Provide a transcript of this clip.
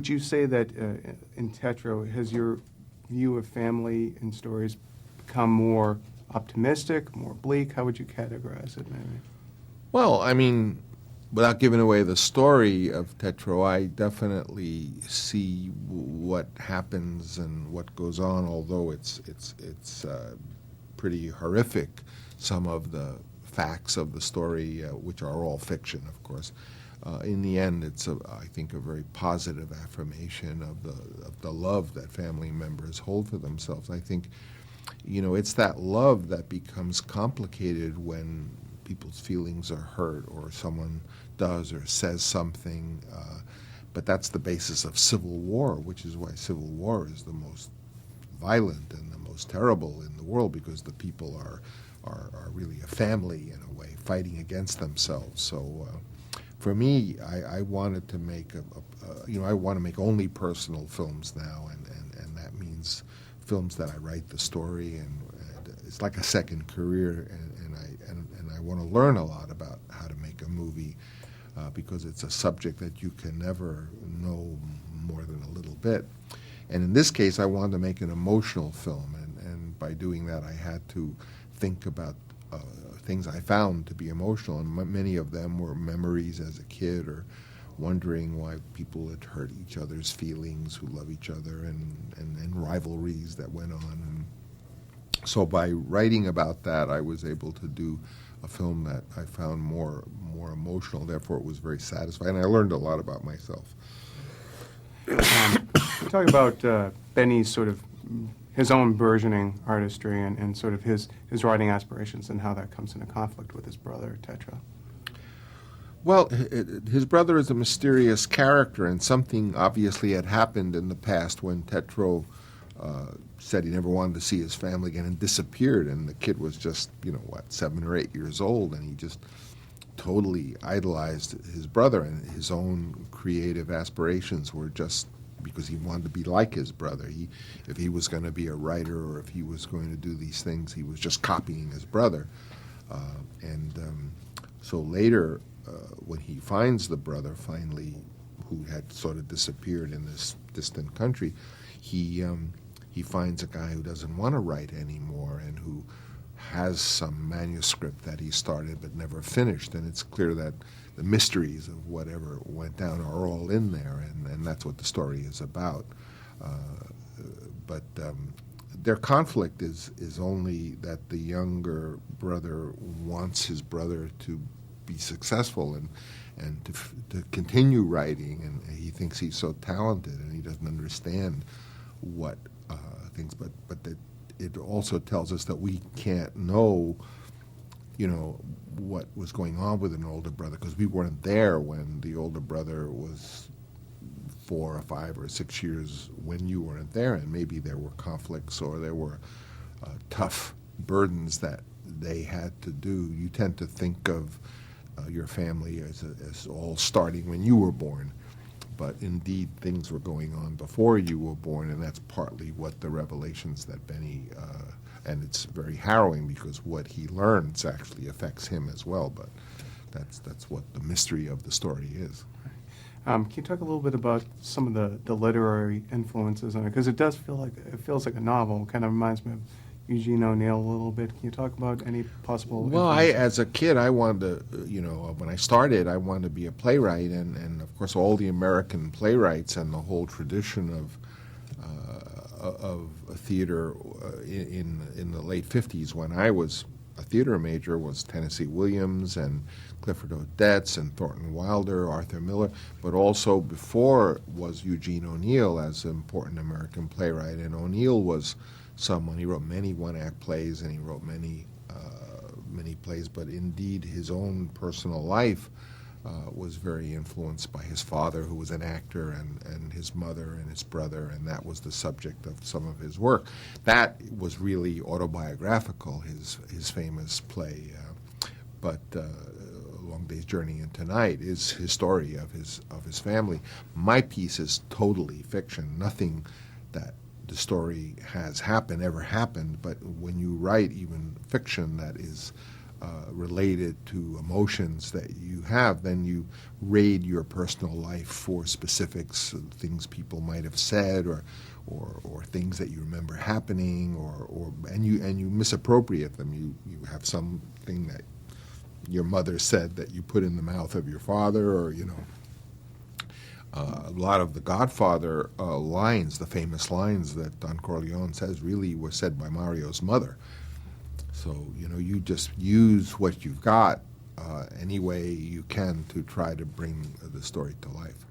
would you say that in Tetro, has your view of family and stories become more optimistic, more bleak? How would you categorize it, maybe? Well, I mean, without giving away the story of Tetro, I definitely see what happens and what goes on. Although it's pretty horrific, some of the facts of the story, which are all fiction, of course. In the end, it's I think a very positive affirmation of the love that family members hold for themselves. I think, it's that love that becomes complicated when people's feelings are hurt or someone does or says something. But that's the basis of civil war, which is why civil war is the most violent and the most terrible in the world, because the people are really a family in a way, fighting against themselves. So for me, I wanted to make I want to make only personal films now, and that means films that I write the story, and it's like a second career, and I want to learn a lot about how to make a movie, because it's a subject that you can never know more than a little bit. And in this case, I wanted to make an emotional film, and by doing that, I had to think about things I found to be emotional, and many of them were memories as a kid, or wondering why people had hurt each other's feelings who love each other, and rivalries that went on. And so by writing about that, I was able to do a film that I found more emotional. Therefore, it was very satisfying, and I learned a lot about myself. Talk about Benny's sort of his own burgeoning artistry and sort of his writing aspirations, and how that comes into conflict with his brother, Tetro. Well, his brother is a mysterious character, and something obviously had happened in the past when Tetro said he never wanted to see his family again and disappeared, and the kid was just, 7 or 8 years old, and he just totally idolized his brother, and his own creative aspirations were just because he wanted to be like his brother. If he was going to be a writer, or if he was going to do these things, he was just copying his brother. So later, when he finds the brother finally, who had sort of disappeared in this distant country, he finds a guy who doesn't want to write anymore, and who has some manuscript that he started but never finished. And it's clear that the mysteries of whatever went down are all in there, and that's what the story is about. But their conflict is only that the younger brother wants his brother to be successful and to continue writing, and he thinks he's so talented, and he doesn't understand what things. But it also tells us that we can't know, what was going on with an older brother, because we weren't there when the older brother was 4 or 5 or 6 years when you weren't there, and maybe there were conflicts, or there were tough burdens that they had to do. You tend to think of your family as all starting when you were born, but indeed things were going on before you were born, and that's partly what the revelations that Benny, and it's very harrowing because what he learns actually affects him as well, but that's what the mystery of the story is. Can you talk a little bit about some of the literary influences on it? Because it feels like a novel. It kind of reminds me of Eugene O'Neill a little bit. Can you talk about any possible Well, influences? as a kid, I wanted to, when I started, I wanted to be a playwright, and of course all the American playwrights and the whole tradition of theater in the late 50s, when I was a theater major, was Tennessee Williams and Clifford Odets and Thornton Wilder, Arthur Miller, but also before was Eugene O'Neill as an important American playwright. And O'Neill was someone, he wrote many one-act plays, and he wrote many plays, but indeed his own personal life was very influenced by his father, who was an actor, and his mother and his brother, and that was the subject of some of his work. That was really autobiographical, his famous play, but A Long Day's Journey into Night is his story of his family. My piece is totally fiction. Nothing that the story has ever happened, but when you write even fiction that is related to emotions that you have, then you raid your personal life for specifics, things people might have said, or things that you remember happening, and you misappropriate them. You have something that your mother said that you put in the mouth of your father, or a lot of the Godfather lines, the famous lines that Don Corleone says, really were said by Mario's mother. So, you just use what you've got any way you can to try to bring the story to life.